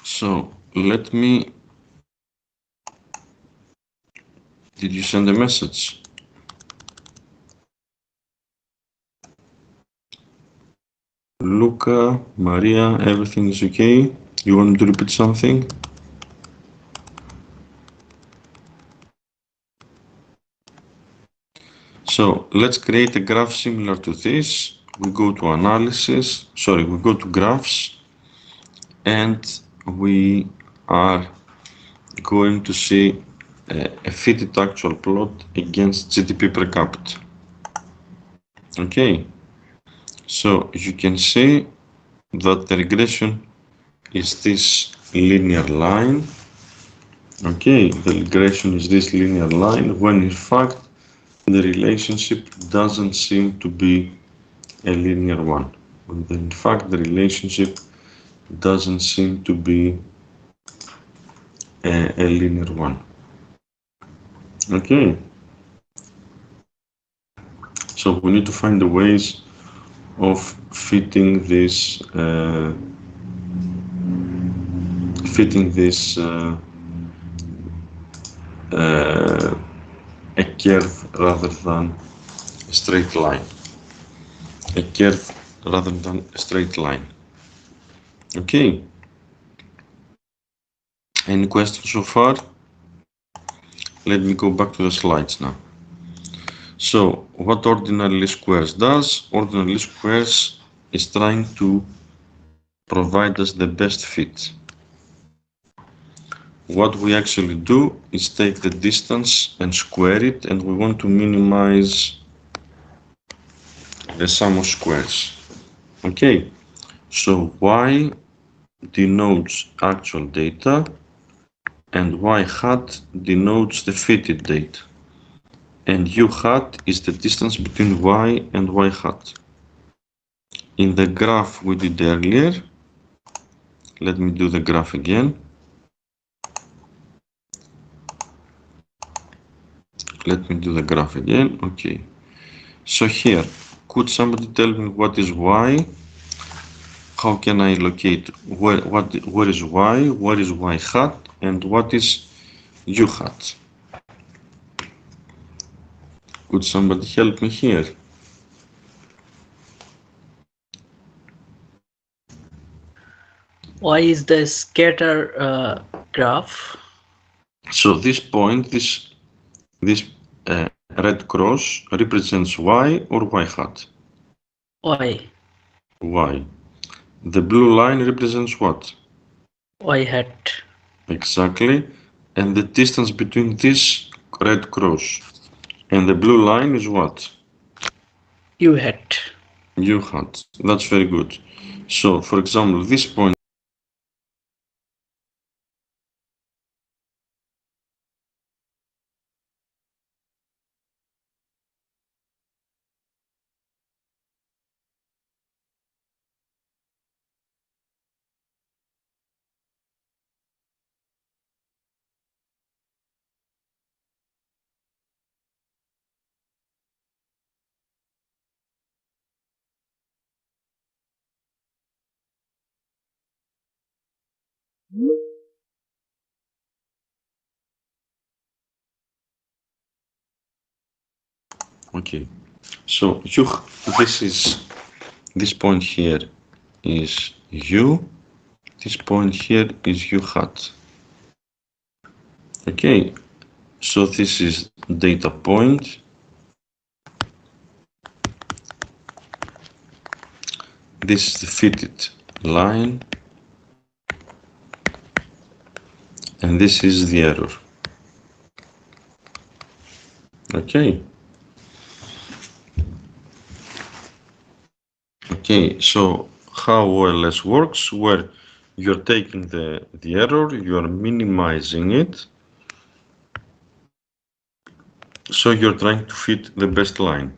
So let me. Did you send a message? Luca, Maria, everything is okay? You want me to repeat something? So let's create a graph similar to this. We go to analysis, we go to graphs, and we are going to see a fitted actual plot against GDP per capita. Okay, so you can see that the regression is this linear line. Okay, the regression is this linear line, when in fact the relationship doesn't seem to be a linear one. When in fact the relationship doesn't seem to be a linear one. Okay, so we need to find the ways of fitting this a curve rather than a straight line. A curve rather than a straight line. Okay. Any questions so far? Let me go back to the slides now. So, what ordinary least squares does? Ordinary least squares is trying to provide us the best fit. What we actually do is take the distance and square it, and we want to minimize the sum of squares. Okay, so y denotes actual data and y hat denotes the fitted data. and u hat is the distance between y and y hat. In the graph we did earlier, let me do the graph again. Okay. So here, could somebody tell me what is y? How can I locate where is y, where is y hat, and what is u hat? Could somebody help me here? Y is the scatter graph. So this point, this red cross represents y or y hat? Y. Y. The blue line represents what? Y hat. Exactly. And the distance between this red cross and the blue line is what? U hat. U hat. That's very good. So, for example, this point. Okay. So this point here is U. This point here is U hat. Okay. So this is data point. This is the fitted line. And this is the error. Okay. Okay, so how OLS works, where you're taking the error, you're minimizing it. So you're trying to fit the best line.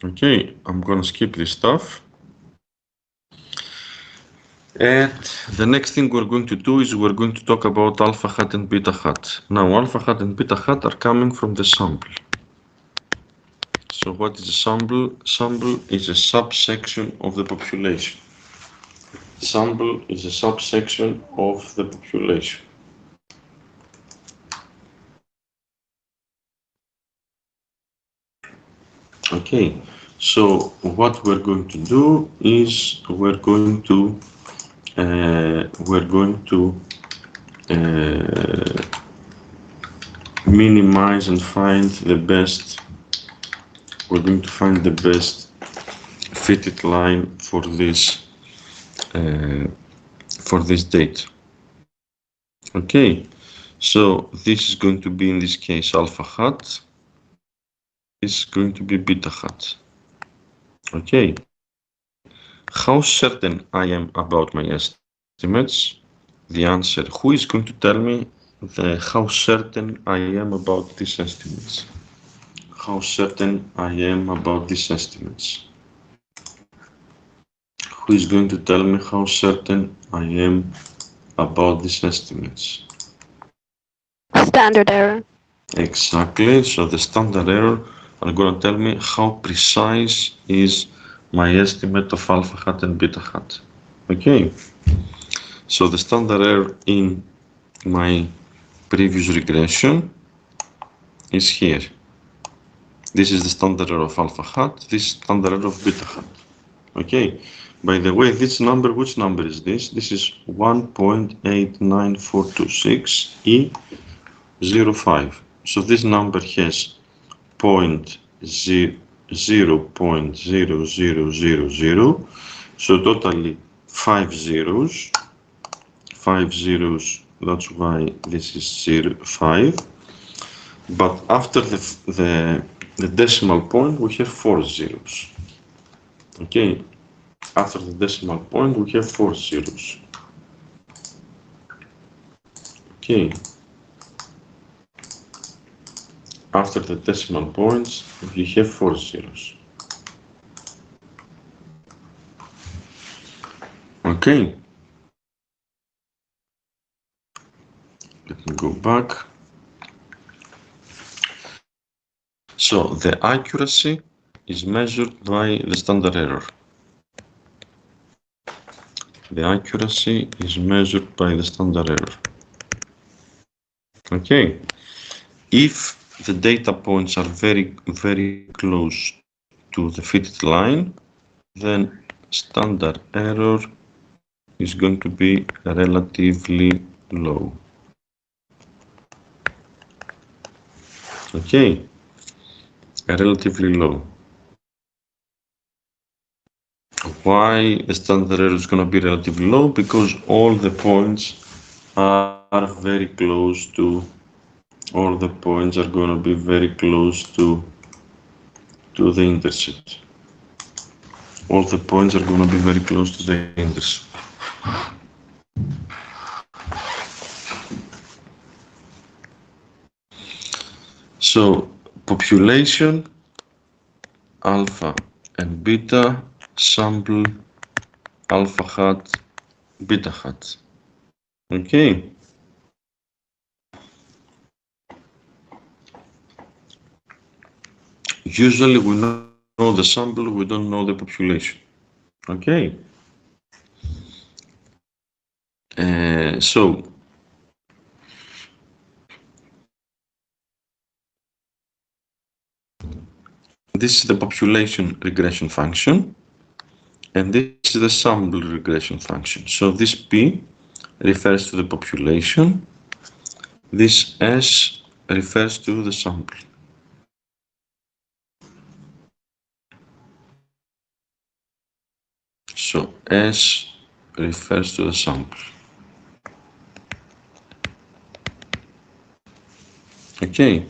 Okay, I'm gonna skip this stuff. And the next thing we're going to do is we're going to talk about alpha hat and beta hat. Now, alpha hat and beta hat are coming from the sample. So what is a sample? Sample is a subsection of the population. Sample is a subsection of the population. Okay, so what we're going to do is we're going to minimize and find the best. We're going to find the best fitted line for this date. Okay, so this is going to be in this case alpha hat. This is going to be beta hat. Okay. How certain I am about my estimates? The answer, who is going to tell me how certain I am about these estimates? How certain I am about these estimates? Who is going to tell me how certain I am about these estimates? Standard error. Exactly, so the standard error are going to tell me how precise is my estimate of alpha hat and beta hat. Okay, so the standard error in my previous regression is here. This is the standard error of alpha hat, this is standard error of beta hat. Okay, by the way, this number, which number is this? This is 1.89426E05. So this number has 0.0000, so totally 5 zeros. 5 zeros, that's why this is 5. But after the decimal point, we have 4 zeros. Okay, after the decimal point, we have 4 zeros. Okay. after the decimal points, you have 4 zeros. Okay. Let me go back. So the accuracy is measured by the standard error. The accuracy is measured by the standard error. Okay. If the data points are very, very close to the fitted line, then standard error is going to be relatively low. Okay, relatively low. Why the standard error is going to be relatively low? Because all the points are very close to, all the points are going to be very close to the intercept. All the points are going to be very close to the intercept. So population, alpha and beta, sample, alpha hat, beta hat. Okay. Usually we know the sample, we don't know the population. Okay. So this is the population regression function, and this is the sample regression function. So this P refers to the population, this S refers to the sample. So S refers to the sample. Okay.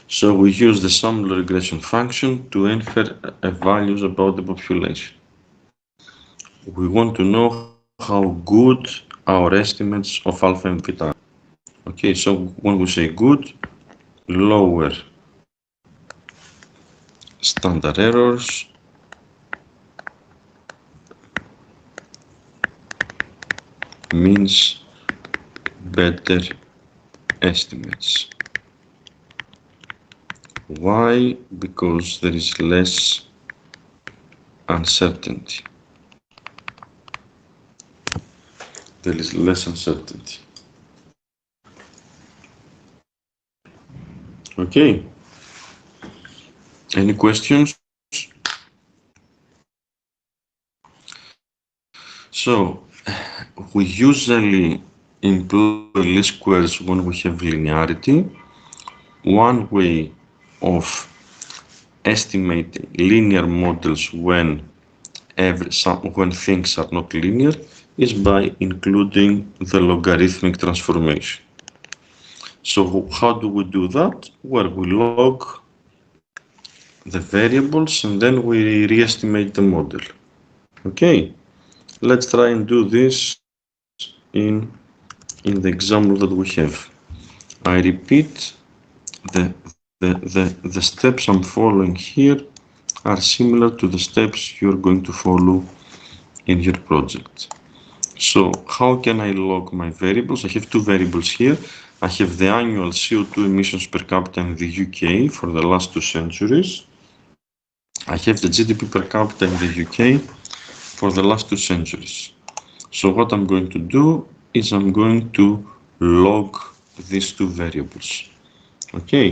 So we use the sample regression function to infer values about the population. We want to know how good our estimates of alpha and beta are. Okay, so when we say good, lower standard errors, means better estimates. Why? Because there is less uncertainty. There is less uncertainty. Okay. Any questions? So, we usually employ least squares when we have linearity. One way of estimating linear models when things are not linear is by including the logarithmic transformation. So how do we do that? Well, we log the variables and then we re-estimate the model. Okay, let's try and do this in the example that we have. I repeat, the steps I'm following here are similar to the steps you're going to follow in your project. So how can I log my variables? I have two variables here. I have the annual CO2 emissions per capita in the UK for the last 2 centuries. I have the GDP per capita in the UK for the last 2 centuries. So what I'm going to do is I'm going to log these two variables. Okay.